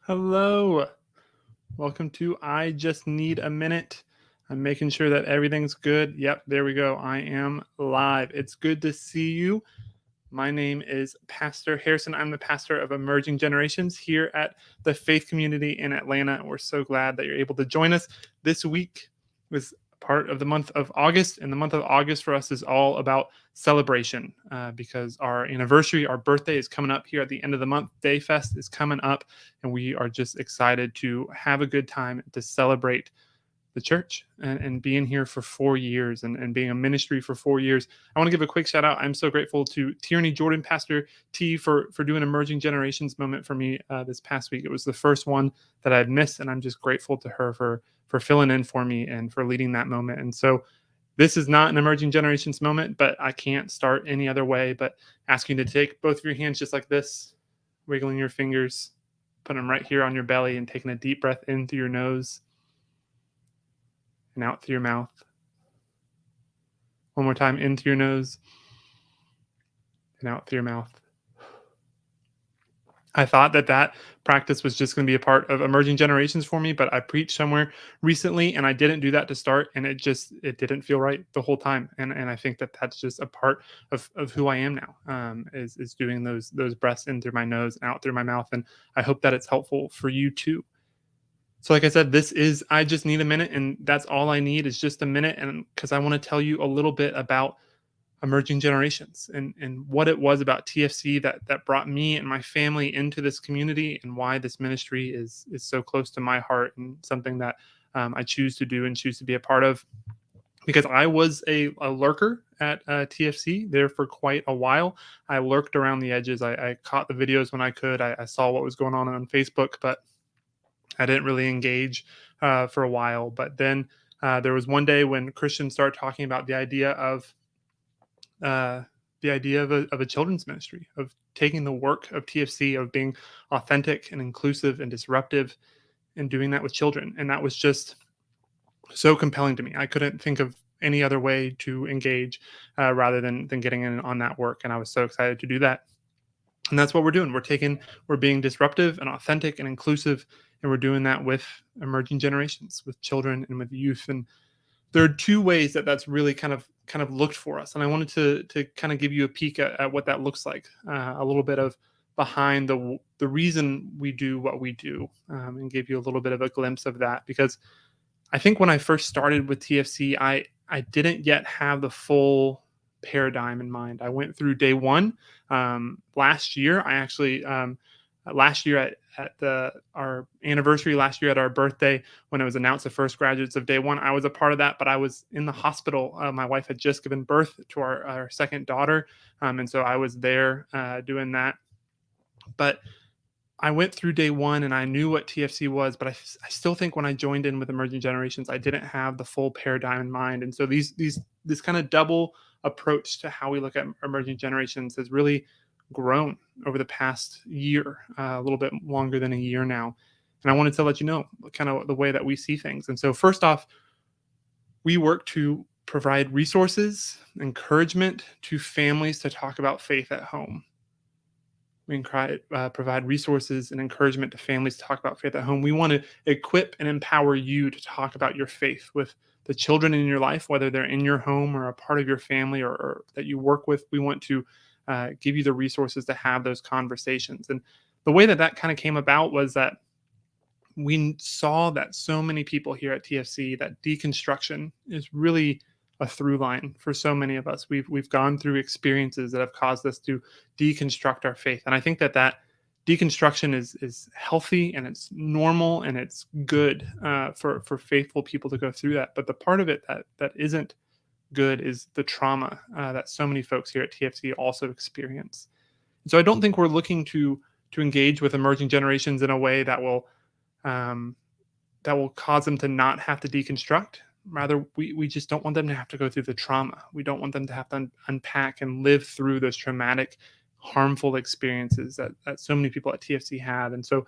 Hello. Welcome to I Just Need a Minute. I'm making sure that everything's good. Yep, there we go. I am live. It's good to see you. My name is Pastor Harrison. I'm the pastor of Emerging Generations here at the Faith Community in Atlanta. We're so glad that you're able to join us. This week was part of the month of August, and the month of August for us is all about celebration because our anniversary, our birthday is coming up here at the end of the month. Dayfest is coming up, and we are just excited to have a good time to celebrate the church and being here for 4 years and being a ministry for 4 years. I want to give a quick shout out. I'm so grateful to Tierney Jordan, Pastor T, for doing Emerging Generations moment for me this past week. It was the first one that I'd missed, and I'm just grateful to her for filling in for me and for leading that moment. And so this is not an Emerging Generations moment, but I can't start any other way but asking you to take both of your hands just like this, wiggling your fingers, putting them right here on your belly, and taking a deep breath in through your nose and out through your mouth. One more time, in through your nose and out through your mouth. I thought that practice was just going to be a part of Emerging Generations for me, but I preached somewhere recently and I didn't do that to start, and it didn't feel right the whole time. And I think that that's just a part of who I am now, is doing those breaths in through my nose and out through my mouth. And I hope that it's helpful for you too. So, like I said, this is I Just Need a Minute, and that's all I need is just a minute. And because I want to tell you a little bit about Emerging Generations and what it was about TFC that brought me and my family into this community, and why this ministry is so close to my heart and something that I choose to do and choose to be a part of. Because I was a lurker at TFC there for quite a while. I lurked around the edges. I caught the videos when I could. I saw what was going on Facebook, but I didn't really engage for a while. But then there was one day when Christians started talking about uh, the idea of a children's ministry, of taking the work of TFC, of being authentic and inclusive and disruptive, and doing that with children. And that was just so compelling to me. I couldn't think of any other way to engage rather than getting in on that work. And I was so excited to do that. And that's what we're doing. We're being disruptive and authentic and inclusive, and we're doing that with Emerging Generations, with children and with youth. And there are two ways that that's really kind of looked for us, and I wanted to kind of give you a peek at what that looks like, a little bit of behind the reason we do what we do, and give you a little bit of a glimpse of that. Because I think when I first started with TFC, I didn't yet have the full paradigm in mind. I went through day one last year. I actually last year at our anniversary last year, at our birthday, when it was announced the first graduates of day one, I was a part of that, but I was in the hospital. My wife had just given birth to our second daughter, and so I was there doing that. But I went through day one and I knew what TFC was, but I still think when I joined in with Emerging Generations, I didn't have the full paradigm in mind. And so this kind of double approach to how we look at Emerging Generations has really grown over the past year, a little bit longer than a year now. And I wanted to let you know kind of the way that we see things. And so, first off, we work to provide resources, encouragement to families to talk about faith at home. We can provide resources and encouragement to families to talk about faith at home. We want to equip and empower you to talk about your faith with the children in your life, whether they're in your home or a part of your family, or that you work with. We want to give you the resources to have those conversations. And the way that kind of came about was that we saw that so many people here at TFC, that deconstruction is really a through line for so many of us. We've gone through experiences that have caused us to deconstruct our faith, and I think that deconstruction is healthy and it's normal and it's good for faithful people to go through that. But the part of it that isn't good is the trauma that so many folks here at TFC also experience. And so I don't think we're looking to engage with Emerging Generations in a way um, that will cause them to not have to deconstruct. Rather, we just don't want them to have to go through the trauma. We don't want them to have to unpack and live through those traumatic, harmful experiences that so many people at TFC have. And so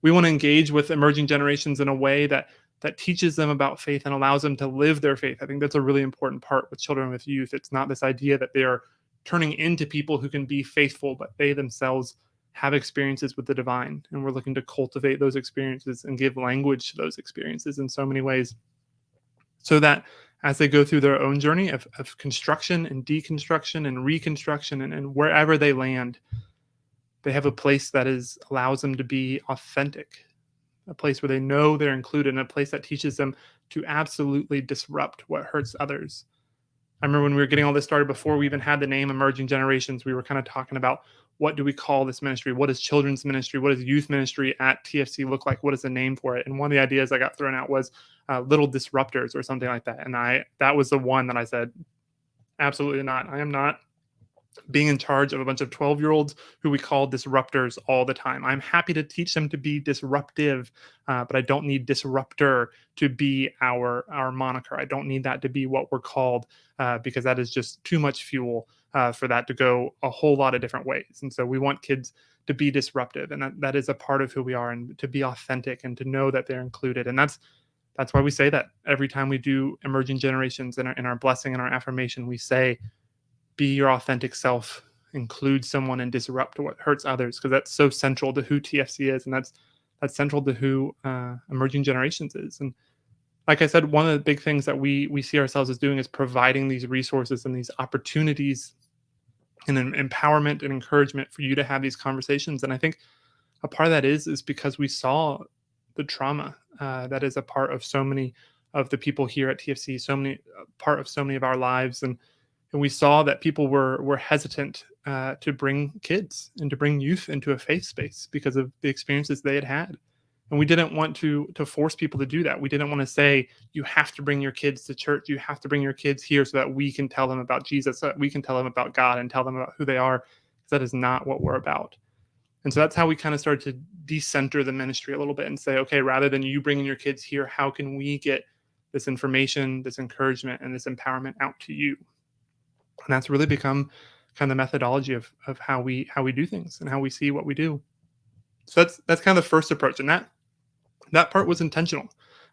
we want to engage with Emerging Generations in a way that teaches them about faith and allows them to live their faith. I think that's a really important part with children, with youth. It's not this idea that they are turning into people who can be faithful, but they themselves have experiences with the divine, and we're looking to cultivate those experiences and give language to those experiences in so many ways, so that as they go through their own journey of construction and deconstruction and reconstruction, and wherever they land, they have a place that is allows them to be authentic, a place where they know they're included, and a place that teaches them to absolutely disrupt what hurts others. I remember when we were getting all this started, before we even had the name Emerging Generations, we were kind of talking about, what do we call this ministry? What is children's ministry? What does youth ministry at TFC look like? What is the name for it? And one of the ideas I got thrown out was Little Disruptors or something like that. And that was the one that I said, absolutely not. I am not being in charge of a bunch of 12-year-olds who we call disruptors all the time. I'm happy to teach them to be disruptive, but I don't need disruptor to be our moniker. I don't need that to be what we're called, because that is just too much fuel for that to go a whole lot of different ways. And so we want kids to be disruptive, and that is a part of who we are, and to be authentic and to know that they're included. And that's why we say that every time we do Emerging Generations in our blessing and our affirmation. We say, be your authentic self, include someone, and disrupt what hurts others, because that's so central to who TFC is, and that's central to who Emerging Generations is. And like I said, one of the big things that we see ourselves as doing is providing these resources and these opportunities and empowerment and encouragement for you to have these conversations. And I think a part of that is because we saw the trauma that is a part of so many of the people here at TFC, part of so many of our lives. And we saw that people were hesitant to bring kids and to bring youth into a faith space because of the experiences they had had. And we didn't want to force people to do that. We didn't want to say, you have to bring your kids to church. You have to bring your kids here so that we can tell them about Jesus, so that we can tell them about God and tell them about who they are. Because that is not what we're about. And so that's how we kind of started to decenter the ministry a little bit and say, okay, rather than you bringing your kids here, how can we get this information, this encouragement, and this empowerment out to you? And that's really become kind of the methodology of how we do things and how we see what we do. So that's kind of the first approach, and that part was intentional.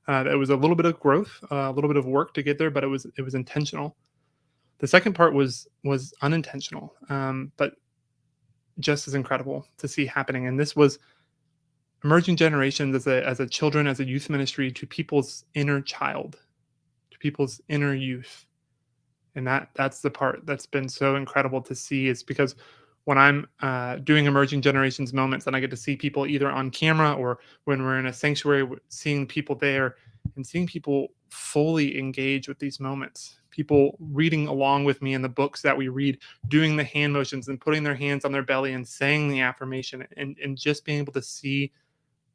It was a little bit of growth, a little bit of work to get there, but it was intentional. The second part was unintentional, but just as incredible to see happening. And this was Emerging Generations as a children, as a youth ministry to people's inner child, to people's inner youth. And that's the part that's been so incredible to see, is because when I'm doing Emerging Generations moments and I get to see people either on camera or when we're in a sanctuary, seeing people there and seeing people fully engage with these moments, people reading along with me in the books that we read, doing the hand motions and putting their hands on their belly and saying the affirmation, and just being able to see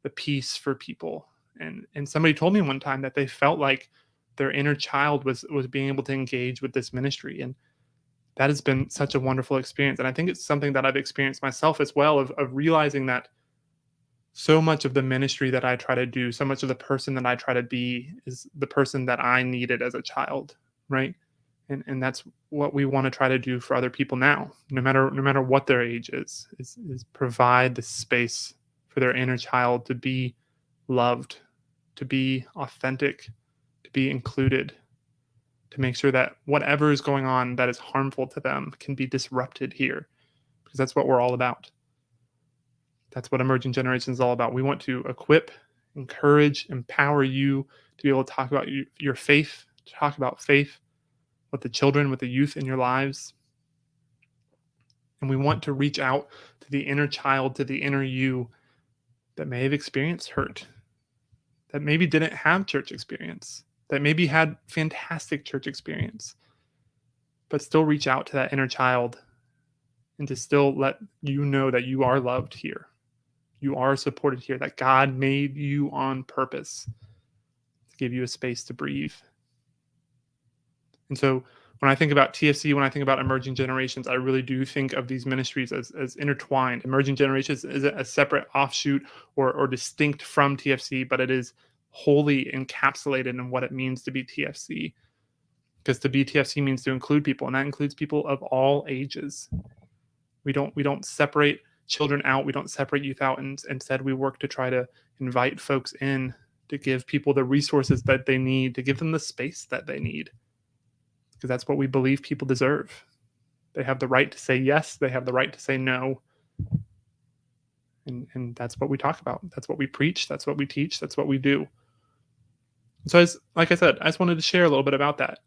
the peace for people. And somebody told me one time that they felt like their inner child was being able to engage with this ministry. And that has been such a wonderful experience. And I think it's something that I've experienced myself as well, of realizing that so much of the ministry that I try to do, so much of the person that I try to be, is the person that I needed as a child, right? And that's what we want to try to do for other people now, no matter what their age is provide the space for their inner child to be loved, to be authentic, to be included, to make sure that whatever is going on that is harmful to them can be disrupted here, because that's what we're all about. That's what Emerging Generations is all about. We want to equip, encourage, empower you to be able to talk about your faith, to talk about faith with the children, with the youth in your lives. And we want to reach out to the inner child, to the inner you that may have experienced hurt, that maybe didn't have church experience, that maybe had fantastic church experience, but still reach out to that inner child and to still let you know that you are loved here. You are supported here, that God made you on purpose to give you a space to breathe. And so when I think about TFC, when I think about Emerging Generations, I really do think of these ministries as intertwined. Emerging Generations is a separate offshoot or distinct from TFC, but it is wholly encapsulated in what it means to be TFC. Because to be TFC means to include people, and that includes people of all ages. We don't separate children out. We don't separate youth out. And instead, we work to try to invite folks in, to give people the resources that they need, to give them the space that they need. Because that's what we believe people deserve. They have the right to say yes. They have the right to say no. And that's what we talk about. That's what we preach. That's what we teach. That's what we do. So, like I said, I just wanted to share a little bit about that.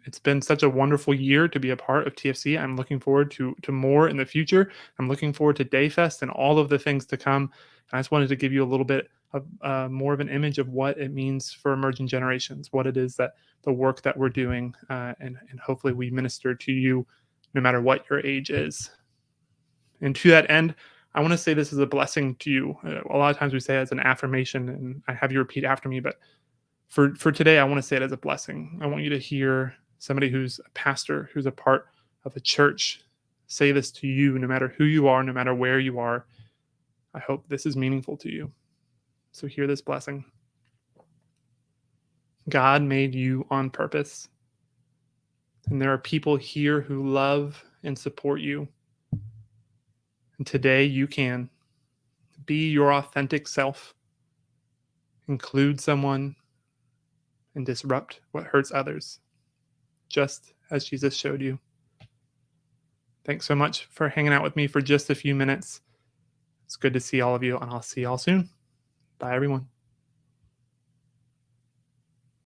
It's been such a wonderful year to be a part of TFC. I'm looking forward to more in the future. I'm looking forward to Dayfest and all of the things to come. And I just wanted to give you a little bit of more of an image of what it means for emerging generations, what it is that the work that we're doing, and hopefully we minister to you no matter what your age is. And to that end, I want to say this is a blessing to you. A lot of times we say it as an affirmation, and I have you repeat after me, but for today, I want to say it as a blessing. I want you to hear somebody who's a pastor, who's a part of a church, say this to you, no matter who you are, no matter where you are. I hope this is meaningful to you. So hear this blessing. God made you on purpose, and there are people here who love and support you. And today you can be your authentic self, include someone, and disrupt what hurts others, just as Jesus showed you. Thanks so much for hanging out with me for just a few minutes. It's good to see all of you, and I'll see y'all soon. Bye, everyone.